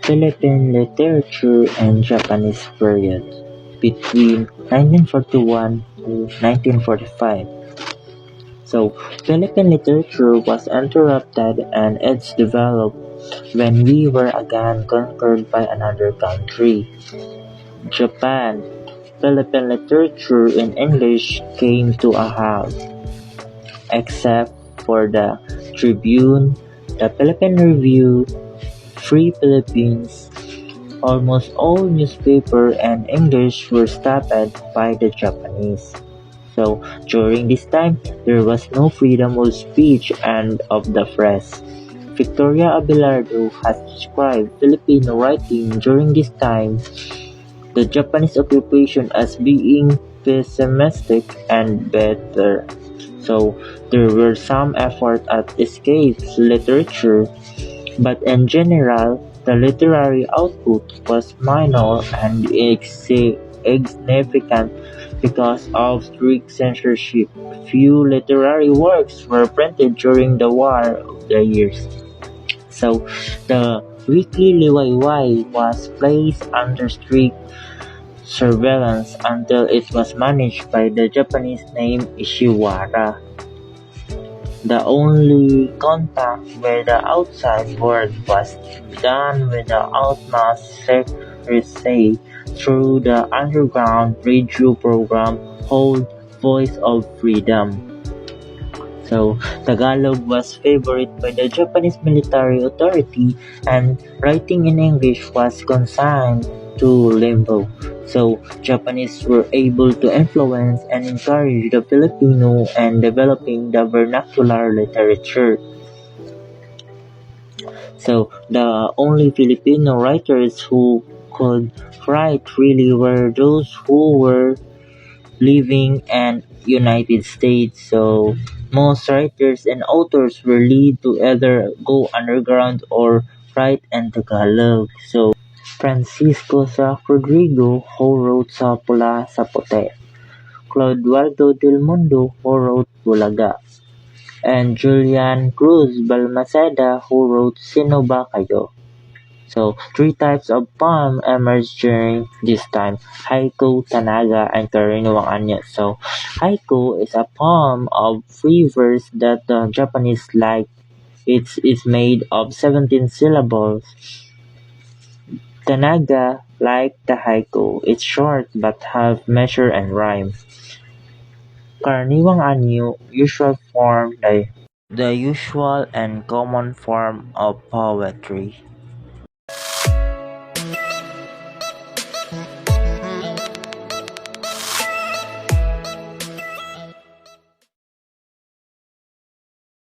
Philippine literature and Japanese period between 1941 to 1945. So, Philippine literature was interrupted and its developed when we were again conquered by another country, Japan. Philippine literature in English came to a halt, except for the Tribune, the Philippine Review, Free Philippines. Almost all newspaper and English were stopped by the Japanese. So during this time, there was no freedom of speech and of the press. Victoria Abelardo has described Filipino writing during this time, the Japanese occupation as being pessimistic and better. So there were some effort at escape literature, but in general, the literary output was minor and insignificant because of strict censorship. Few literary works were printed during the War of the Years. So, the weekly Liwayway was placed under strict surveillance until it was managed by the Japanese named Ishiwara. The only contact with the outside world was done with the utmost secrecy through the underground radio program called Voice of Freedom. So, Tagalog was favored by the Japanese military authority and writing in English was consigned to limbo. So, Japanese were able to influence and encourage the Filipino and developing the vernacular literature. So, the only Filipino writers who could write really were those who were living in United States. So most writers and authors were lead to either go underground or write in Tagalog. So Francisco Sa Rodrigo, who wrote Sa Pula Sa Puti, Clodoaldo del Mundo, who wrote Bulaga, and Julian Cruz Balmaceda, who wrote Sino Ba Kayo? So, three types of poem emerged during this time: haiku, tanaga, and karaniwang anyo. So, haiku is a poem of free verse that the Japanese like. It is made of 17 syllables. Tanaga, like the haiku, it's short but have measure and rhyme. Karaniwang anyo, the usual and common form of poetry.